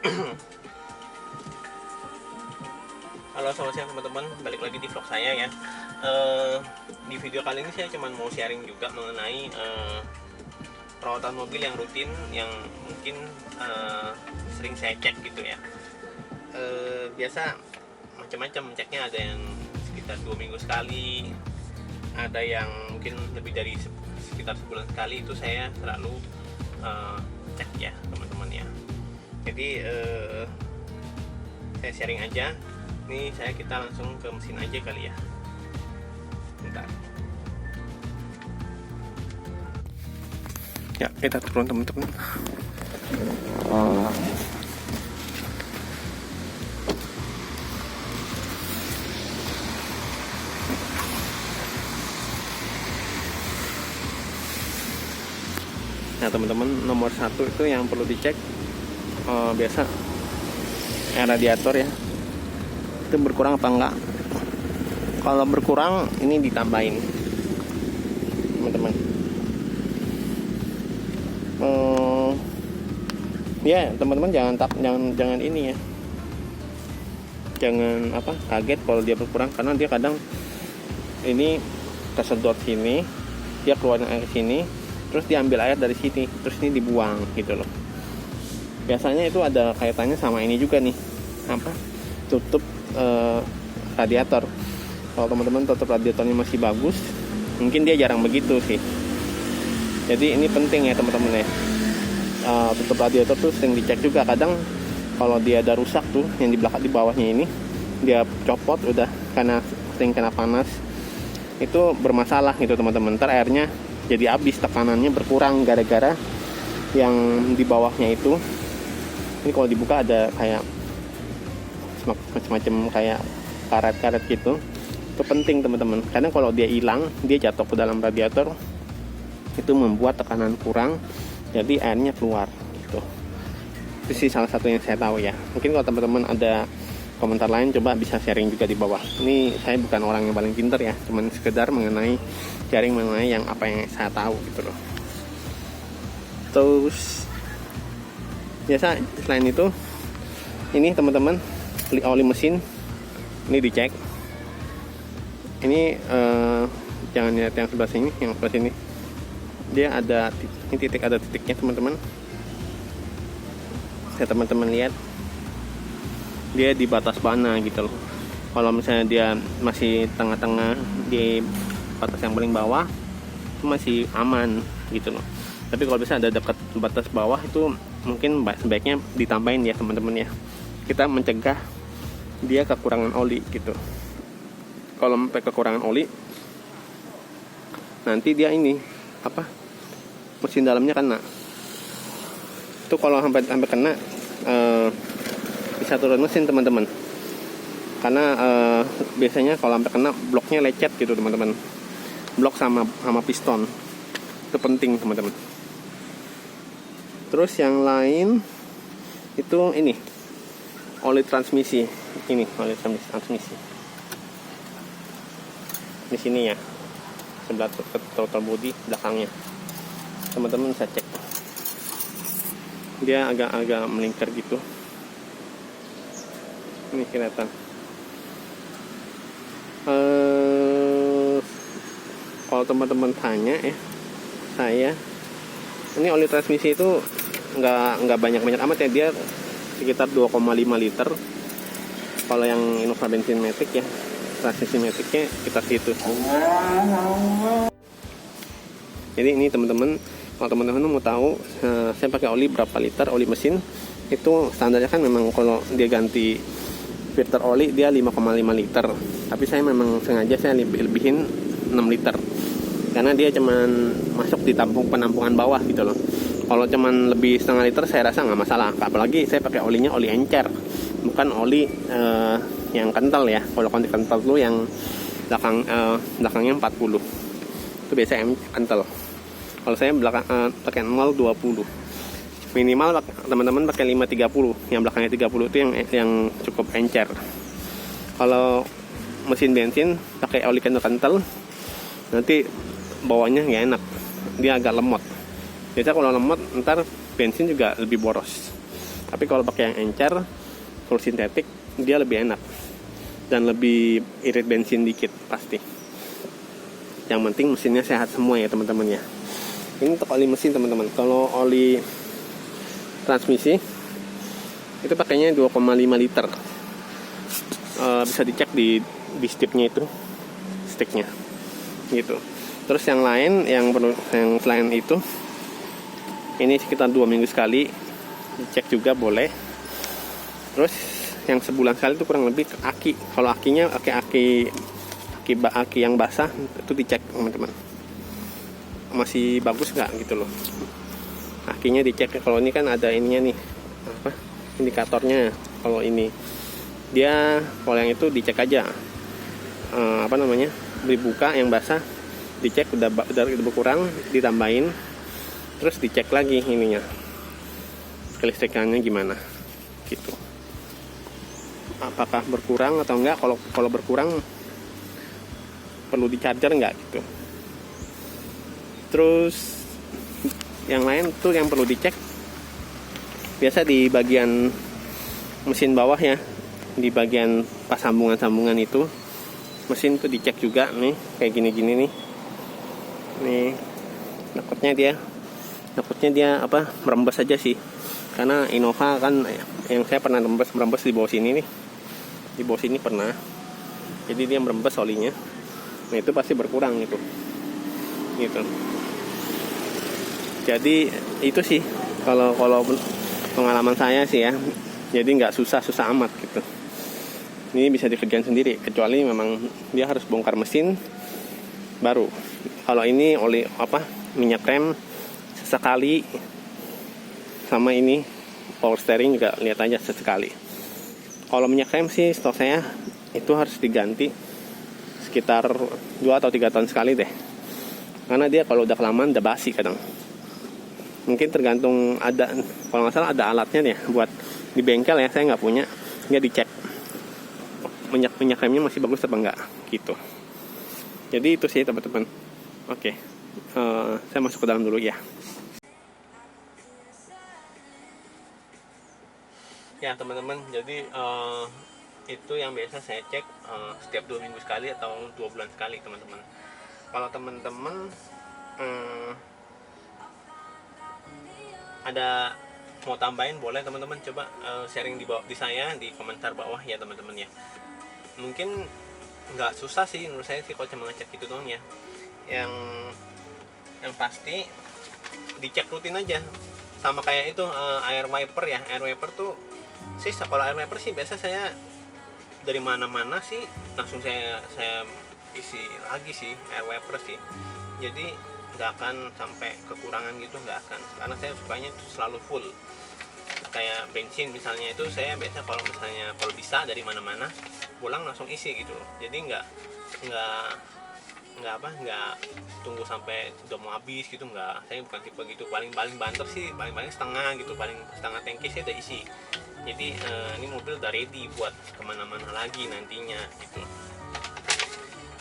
Halo, selamat siang teman-teman, balik lagi di vlog saya ya. Di video kali ini saya cuma mau sharing juga mengenai perawatan mobil yang rutin, yang mungkin sering saya cek gitu ya. Biasa macam-macam ceknya, ada yang sekitar 2 minggu sekali, ada yang mungkin lebih dari sekitar sebulan sekali. Itu saya selalu cek ya teman-teman ya. Jadi saya sharing aja. Ini kita langsung ke mesin aja kali ya. Bentar. Ya, kita turun teman-teman. Nah teman-teman, nomor satu itu yang perlu dicek biasa radiator ya, itu berkurang apa enggak. Kalau berkurang ini ditambahin teman-teman. Ya teman-teman jangan ini ya, jangan kaget kalau dia berkurang, karena dia kadang ini kesedot sini, dia keluarin air sini, terus diambil air dari sini, terus ini dibuang gitu loh. Biasanya itu ada kaitannya sama ini juga nih, tutup radiator. Kalau teman-teman tutup radiatornya masih bagus, mungkin dia jarang begitu sih. Jadi ini penting ya teman-teman ya. Tutup radiator tuh sering dicek juga. Kadang kalau dia ada rusak tuh, yang di belakang di bawahnya ini dia copot udah karena sering kena panas, itu bermasalah gitu teman-teman. Ntar airnya jadi habis, tekanannya berkurang gara-gara yang di bawahnya itu. Ini kalau dibuka ada kayak macam-macam kayak karet-karet gitu. Itu penting teman-teman, karena kalau dia hilang, dia jatuh ke dalam radiator, itu membuat tekanan kurang, jadi airnya keluar gitu. Itu sih salah satu yang saya tahu ya. Mungkin kalau teman-teman ada komentar lain, coba bisa sharing juga di bawah. Ini saya bukan orang yang paling pintar ya, cuman sekedar sharing mengenai yang apa yang saya tahu gitu loh. Terus biasa selain itu, ini teman-teman, oli mesin ini dicek. Ini jangan lihat yang sebelah sini, yang sebelah sini dia ada ini titik, ada titiknya teman-teman. Saya teman-teman lihat dia di batas mana gitu loh. Kalau misalnya dia masih tengah-tengah di batas yang paling bawah, itu masih aman gitu loh. Tapi kalau bisa ada dekat batas bawah, itu mungkin sebaiknya ditambahin ya teman-teman ya. Kita mencegah dia kekurangan oli gitu. Kalau sampai kekurangan oli, nanti dia ini mesin dalamnya kena. Itu kalau sampai kena, bisa turun mesin teman-teman. Karena biasanya kalau sampai kena, bloknya lecet gitu teman-teman. Blok sama piston. Itu penting teman-teman. Terus yang lain itu ini oli transmisi. Ini oli transmisi. Di sini ya, sebelah throttle body belakangnya. Teman-teman bisa cek. Dia agak melingkar gitu. Ini kelihatan. Kalau teman-teman tanya ya, saya ini oli transmisi itu nggak banyak amat ya, dia sekitar 2,5 liter. Kalau yang Innova bensin matic ya, transmisi maticnya sekitar situ. Jadi ini teman-teman, kalau teman-teman mau tahu saya pakai oli berapa liter, oli mesin itu standarnya kan memang kalau dia ganti filter oli dia 5,5 liter. Tapi saya memang sengaja saya lebihin 6 liter. Karena dia cuman masuk di penampungan bawah gitu loh. Kalau cuman lebih setengah liter saya rasa nggak masalah. Apalagi saya pakai olinya oli encer, bukan oli yang kental ya. Kalau kental dulu yang belakangnya 40, itu biasanya kental. Kalau saya pakai 0,20. Minimal teman-teman pakai 530, yang belakangnya 30 itu yang cukup encer. Kalau mesin bensin pakai oli kental, nanti bawahnya nggak enak, dia agak lemot. Biasa kalau lemot ntar bensin juga lebih boros. Tapi kalau pakai yang encer full sintetik, dia lebih enak dan lebih irit bensin dikit pasti. Yang penting mesinnya sehat semua ya teman-teman ya. Ini untuk oli mesin teman-teman. Kalau oli transmisi itu pakainya 2,5 liter. Bisa dicek di stepnya itu, sticknya gitu. Terus yang lain yang selain itu, ini sekitar 2 minggu sekali dicek juga boleh. Terus yang sebulan sekali itu kurang lebih aki. Kalau akinya aki yang basah itu dicek teman-teman, masih bagus nggak gitu loh. Akinya dicek. Kalau ini kan ada ininya nih, apa, indikatornya. Kalau ini dia, kalau yang itu dicek aja, dibuka yang basah, dicek udah berkurang, ditambahin, terus dicek lagi ininya kelistrikannya gimana gitu, apakah berkurang atau enggak. Kalau berkurang perlu di charger enggak gitu. Terus yang lain tuh yang perlu dicek biasa di bagian mesin bawah ya, di bagian pas sambungan itu mesin tuh dicek juga nih, kayak gini-gini nih. Nih takutnya dia apa, merembes aja sih, karena Innova kan yang saya pernah merembes di bawah sini nih, di bawah sini pernah, jadi dia merembes olinya. Nah itu pasti berkurang gitu. Jadi itu sih kalau pengalaman saya sih ya, jadi nggak susah amat gitu. Ini bisa dikerjain sendiri, kecuali memang dia harus bongkar mesin baru. Kalau ini oli minyak rem sesekali, sama ini power steering juga lihat aja sesekali. Kalau minyak rem sih setahu saya itu harus diganti sekitar 2 atau 3 tahun sekali deh, karena dia kalau udah kelamaan udah basi kadang. Mungkin tergantung, ada, kalau nggak salah ada alatnya nih buat di bengkel ya, saya nggak punya, nggak dicek minyak remnya masih bagus apa enggak gitu. Jadi itu sih teman-teman. Oke, saya masuk ke dalam dulu ya. Ya teman-teman, jadi itu yang biasa saya cek setiap 2 minggu sekali atau 2 bulan sekali teman-teman. Kalau teman-teman ada mau tambahin, boleh teman-teman coba sharing di saya di komentar bawah ya teman-teman ya. Mungkin nggak susah sih menurut saya sih kalau cuma ngecek itu doang ya. Yang pasti dicek rutin aja, sama kayak itu air wiper ya. Air wiper tuh sih, kalau air wiper sih biasa saya dari mana-mana sih langsung saya isi lagi sih air wiper sih. Jadi nggak akan sampai kekurangan gitu, nggak akan, karena saya sukanya selalu full. Kayak bensin misalnya, itu saya biasa kalau bisa dari mana-mana pulang langsung isi gitu. Jadi nggak tunggu sampai udah mau habis gitu, nggak. Saya bukan tipe gitu. Paling banter sih paling setengah gitu, paling setengah tangki saya udah isi. Jadi ini mobil udah ready buat kemana-mana lagi nantinya gitu.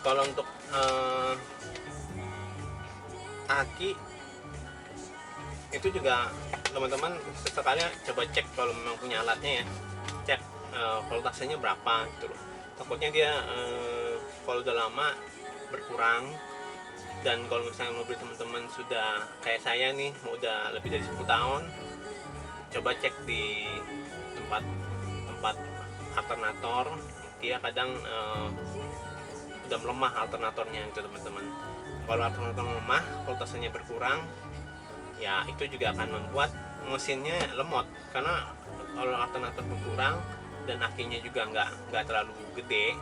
Kalau untuk aki itu juga teman-teman sesekali coba cek, kalau memang punya alatnya ya, cek voltasenya berapa gitu loh. Takutnya dia kalau udah lama berkurang. Dan kalau misalnya mobil teman-teman sudah kayak saya nih, udah lebih dari 10 tahun, coba cek di tempat alternator, dia kadang udah melemah alternatornya itu teman-teman. Kalau alternator melemah, voltasenya berkurang, ya itu juga akan membuat mesinnya lemot, karena kalau alternator berkurang dan akinya juga nggak terlalu gede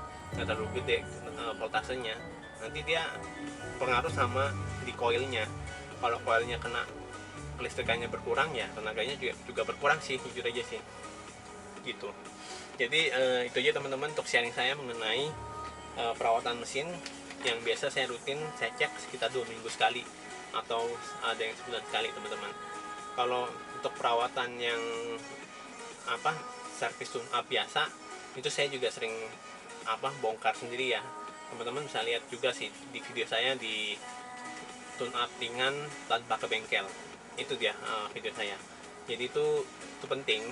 voltasenya, nanti dia pengaruh sama di koilnya. Kalau koilnya kena, kelistrikannya berkurang, ya tenaganya juga berkurang sih, jujur aja sih gitu. Jadi itu aja teman-teman untuk sharing saya mengenai perawatan mesin yang biasa saya rutin saya cek sekitar 2 minggu sekali atau ada yang sebulan sekali teman-teman. Kalau untuk perawatan yang servis tune up biasa, itu saya juga sering bongkar sendiri ya. Teman-teman bisa lihat juga sih di video saya di tune up ringan tanpa ke bengkel, itu dia video saya. Jadi itu penting,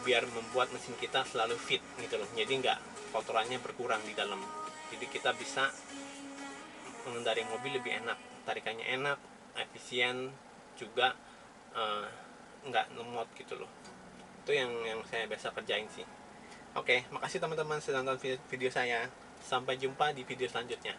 biar membuat mesin kita selalu fit gitu loh. Jadi nggak kotorannya berkurang di dalam. Jadi kita bisa mengendarai mobil lebih enak, tarikannya enak, efisien, juga nggak lemot gitu loh. Itu yang saya biasa kerjain sih. Oke, makasih teman-teman sudah nonton video saya. Sampai jumpa di video selanjutnya.